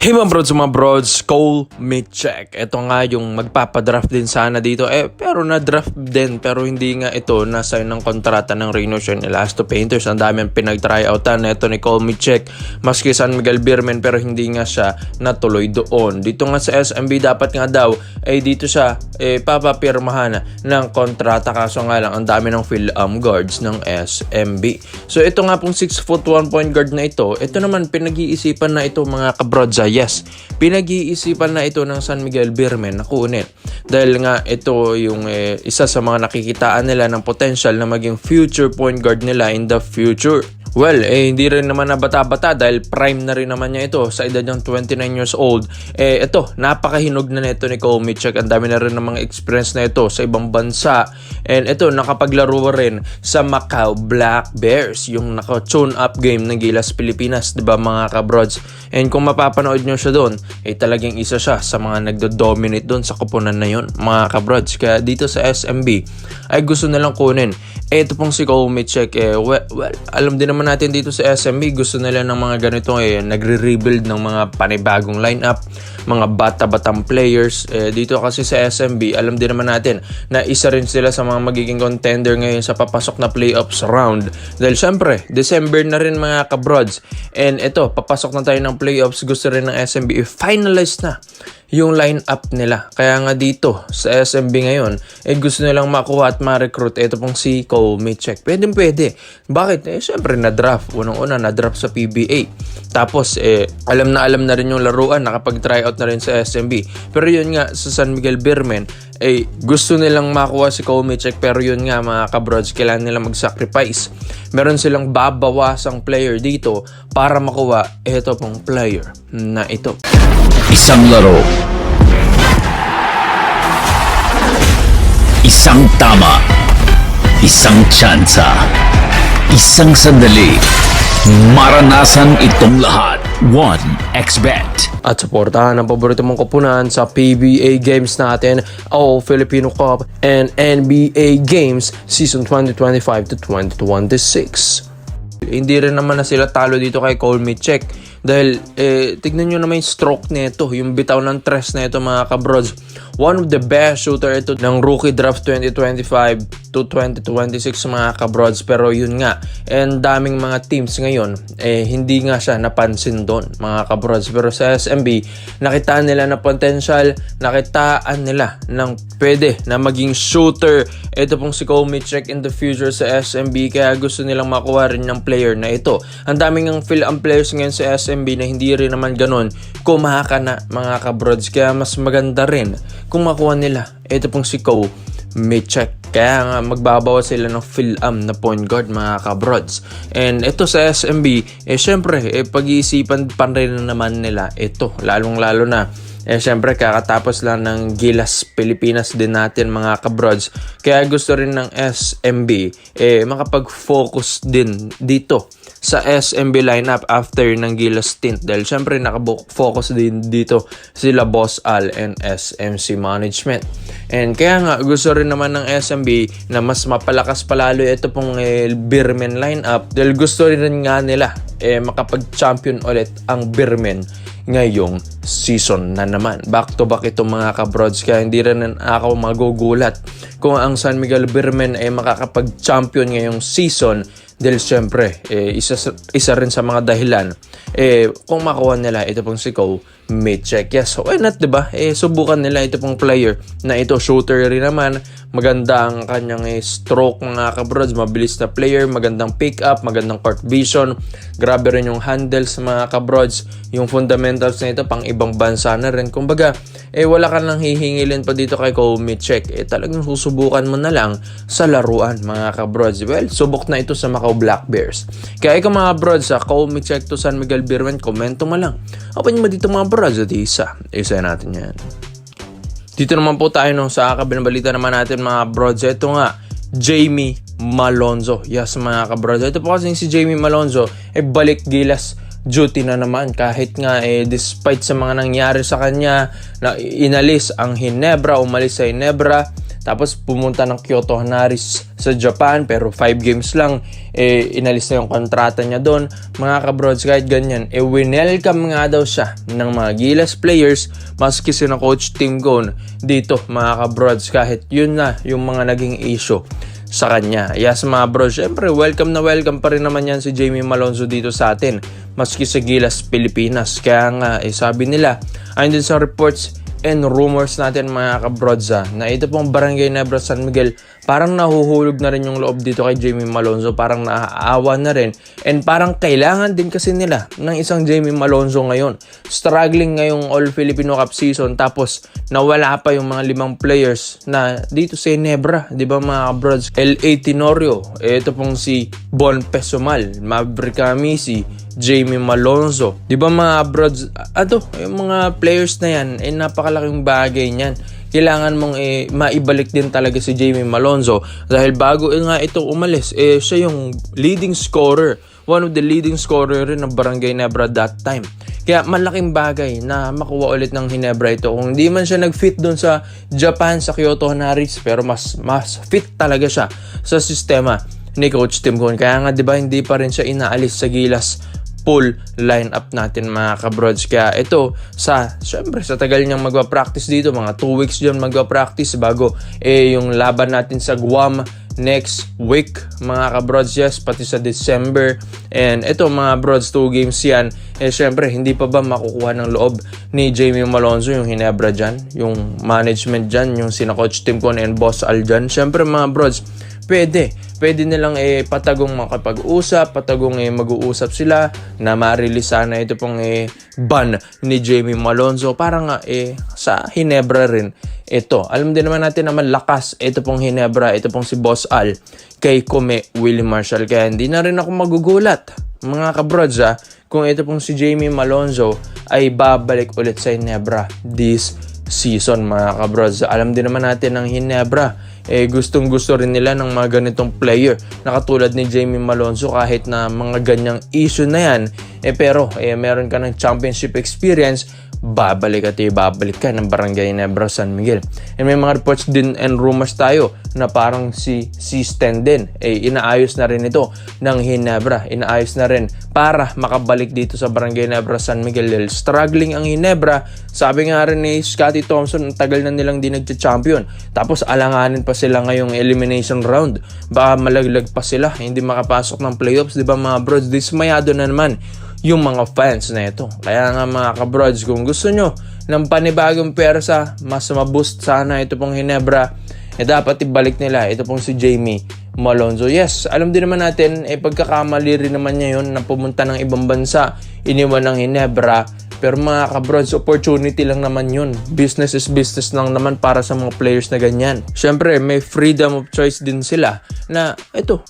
Hey mga brods, Cole Mitchek. Ito nga yung magpapadraft din sana dito. Pero na-draft din. Pero hindi nga ito nasa ng kontrata ng Reynoso and Elasto Painters. Ang dami ang pinag-tryoutan. Ito ni Cole Mitchek. Maski San Miguel Beermen pero hindi nga siya natuloy doon. Dito nga sa SMB dapat nga daw dito siya papapirmahan ng kontrata. Kaso nga lang ang dami ng fill-am guards ng SMB. So ito nga pong 6'1" point guard na ito. Ito naman pinag-iisipan na ito mga kabrods. Yes, pinag-iisipan na ito ng San Miguel Beermen na kunin. Dahil nga ito yung isa sa mga nakikitaan nila ng potential na maging future point guard nila in the future. Well, hindi rin naman na bata-bata dahil prime na rin naman niya ito sa edad ng 29 years old. Ito, napakahinog na nito ni Cole Mitchek. Ang dami na rin ng mga experience na ito sa ibang bansa. And ito, nakapaglaro rin sa Macau Black Bears, yung naka-tune up game ng Gilas Pilipinas, diba mga kabrods? And kung mapapanood nyo siya doon, talagang isa siya sa mga nagdo-dominate doon sa kupunan na yun, mga kabrods. Kaya dito sa SMB, ay gusto nalang kunin. Ito pong si Cole Mitchek, well, alam din naman natin dito sa SMB, gusto nila ng mga ganito nagre-rebuild ng mga panibagong lineup, mga bata-batang players. Dito kasi sa SMB, alam din naman natin na isa rin sila sa mga magiging contender ngayon sa papasok na playoffs round. Dahil syempre, December na rin mga kabrods. And ito, papasok na tayo ng playoffs, gusto rin ng SMB i-finalize na yung line-up nila. Kaya nga dito sa SMB ngayon, gusto nilang makuha at ma-recruit. Ito pong si Cole Mitchek. Pwede. Bakit? Syempre na-draft. Unang-una na-draft sa PBA. Tapos, alam na rin yung laruan. Nakapag-tryout na rin sa SMB. Pero yun nga, sa San Miguel Beermen, gusto nilang makuha si Cole Mitchek. Pero yun nga mga kabrods, kailangan nilang mag-sacrifice. Meron silang babawasang player dito para makuha ito pong player na ito. Isang laro, isang tama, isang tsansa, isang sandali. Maranasan itong lahat. 1xBet. At suportahan ang paborito mong koponan sa PBA games natin, All Filipino Cup and NBA Games Season 2025 to 2026. Hindi rin naman na sila talo dito kay Cole Mitchek dahil tignan nyo naman yung stroke nito, yung bitaw ng tres na ito mga kabrods. One of the best shooter ito ng rookie draft 2025 to 2026 mga kabrods. Pero yun nga, and daming mga teams ngayon hindi nga siya napansin doon mga kabrods. Pero sa SMB, nakitaan nila na potential, nakitaan nila ng pwede na maging shooter ito pong si Cole Mitchek in the future sa SMB. Kaya gusto nilang makuha rin ng player na ito. Ang daming ng fill-am players ngayon sa SMB na hindi rin naman ganun kumaka na mga kabrods. Kaya mas maganda rin kung makuha nila ito pong si Cole Mitchek. Kaya nga magbabawa sila ng fill-am na point guard mga kabrods. And ito sa SMB, syempre, pag-iisipan pa rin naman nila ito. Lalong-lalo na syempre kakatapos lang ng Gilas Pilipinas din natin mga kabrods. Kaya gusto rin ng SMB makapag-focus din dito sa SMB lineup after ng Gilas stint. Dahil syempre nakafocus din dito sila Boss Al and SMC Management. And kaya nga gusto rin naman ng SMB na mas mapalakas palalo ito pong Beermen lineup. Dahil gusto rin nga nila makapag-champion ulit ang Beermen ngayong season na naman. Back to back itong mga kabrods. Kaya hindi rin ako magugulat kung ang San Miguel Beermen ay makakapag-champion ngayong season. Dahil syempre, isa rin sa mga dahilan kung makuha nila ito pong si Cole Mitchek. Yes, so why not, diba? Subukan nila ito pong player na ito, shooter rin naman. Maganda ang kanyang stroke mga kabrods, mabilis na player, magandang pick up, magandang court vision. Grabe rin yung handles mga kabrods. Yung fundamentals na ito pang ibang bansa na rin. Kumbaga, wala ka nang hihingilin pa dito kay Cole Mitchek. Talagang susubukan mo na lang sa laruan mga kabrods. Well, subok na ito sa Macau Black Bears. Kaya ikaw mga brods, sa Cole Mitchek to San Miguel Beermen, komento mo lang. Open mo dito mga brods at isa natin yan. Dito naman po tayo sa kabinabalita naman natin mga brods. Ito nga, Jamie Malonzo. Yes mga kabrods. Ito po kasi si Jamie Malonzo balik Gilas duty na naman. Kahit nga despite sa mga nangyari sa kanya na inalis ang Ginebra, umalis sa Ginebra. Tapos pumunta ng Kyoto Hanaris sa Japan, pero 5 games lang, inalis na yung kontrata niya doon. Mga kabrods, kahit ganyan, winelcome nga daw siya ng mga Gilas players, maski si na Coach Tim Cone dito, mga kabrods, kahit yun na yung mga naging issue sa kanya. Yes, mga bro, syempre welcome na welcome pa rin naman yan si Jamie Malonzo dito sa atin, maski sa Gilas Pilipinas. Kaya nga, sabi nila, ayun din sa reports and rumors natin, mga kabrods, na ito pong Barangay Nebra San Miguel, parang nahuhulog na rin yung loob dito kay Jamie Malonzo, parang naaawa na rin, and parang kailangan din kasi nila ng isang Jamie Malonzo ngayon. Struggling ngayong All Filipino Cup season, tapos nawala pa yung mga 5 players na dito sa Nebra, di ba mga kabrods? L.A. Tenorio, ito pong si Bon Pesumal, Maverick Amisi, Jamie Malonzo, di ba mga brods? Yung mga players na yan, napakalaking bagay niyan. Kailangan mong maibalik din talaga si Jamie Malonzo, dahil bago nga ito umalis, siya yung leading scorer, one of the leading scorer rin ng Barangay Nebra that time. Kaya malaking bagay na makuha ulit ng Hinebra ito. Kung hindi man siya nag-fit doon sa Japan, sa Kyoto Hanaris, pero mas fit talaga siya sa sistema ni Coach Tim Cone. Kaya nga, di ba, hindi pa rin siya inaalis sa Gilas full lineup natin, mga kabrods. Kaya ito, syempre sa tagal niyang magpa-practice dito, mga 2 weeks dyan magpa-practice bago yung laban natin sa Guam next week, mga kabrods. Yes, pati sa December. And ito, mga brods, 2 games yan. Syempre, hindi pa ba makukuha ng loob ni Jamie Malonzo yung Hinebra dyan, yung management dyan, yung sina Coach Tim Cone and Boss Al dyan? Syempre, mga brods, pwede nilang patagong makapag-usap, patagong mag-uusap sila na ma-release sana ito pong ban ni Jamie Malonzo para nga sa Hinebra rin ito. Alam din naman natin na malakas ito pong Hinebra, ito pong si Boss Al kay Kume Willie Marshall. Kaya hindi na rin ako magugulat, mga kabrods, kung ito pong si Jamie Malonzo ay babalik ulit sa Hinebra this season, mga kabrods. Alam din naman natin ng Hinebra, gustong gusto rin nila ng mga ganitong player na katulad ni Jamie Malonzo, kahit na mga ganyang issue na yan, pero meron ka ng championship experience, babalik ka ng Barangay Nebra San Miguel. And may mga reports din and rumors tayo na parang si Sten din, inaayos na rin ito ng Hinebra, inaayos na rin para makabalik dito sa Barangay Nebra San Miguel. Struggling ang Hinebra, sabi nga rin ni Scotty Thompson, ang tagal na nilang di nagcha-champion, tapos alanganin pa sila ngayong elimination round, baka malaglag pa sila, hindi makapasok ng playoffs, di ba mga brods? Dismayado na naman yung mga fans na ito. Kaya nga, mga kabrods, kung gusto nyo ng panibagong persa, mas maboost sana ito pong Hinebra, dapat ibalik nila ito pong si Jamie Malonzo. Yes, alam din naman natin, pagkakamali rin naman niya yun na pumunta ng ibang bansa, iniwan ng Hinebra. Pero mga kabrods, opportunity lang naman yun. Business is business lang naman para sa mga players na ganyan. Syempre, may freedom of choice din sila na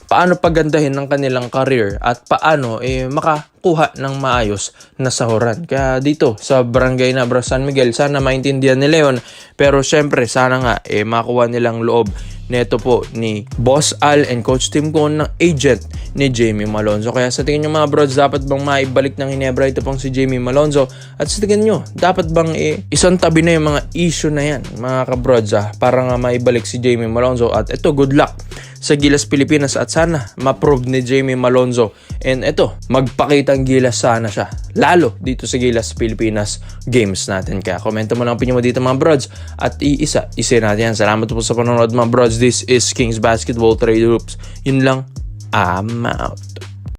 paano pagandahin ng kanilang career at paano makakuha ng maayos na sahuran. Kaya dito sa Barangay Nebra San Miguel, sana maintindihan nila yun. Pero syempre, sana nga makuha nilang loob neto po ni Boss Al and Coach Tim Cone ng agent ni Jamie Malonzo. Kaya sa tingin nyo, mga brods, dapat bang maibalik ng Hinebra ito pong si Jamie Malonzo? At sa tingin nyo, dapat bang isang tabi na yung mga issue na yan, mga kabrods, para nga maibalik si Jamie Malonzo? At ito, good luck sa Gilas Pilipinas at sana ma-prove ni Jamie Malonzo. And magpakitang Gilas sana siya, lalo dito sa Gilas Pilipinas games natin. Kaya komento mo lang ang opinion mo dito, mga brods, at isa natin yan. Salamat po sa panonood, mga brods. This is Kings Basketball Trade Hoops. Yun lang, I'm out.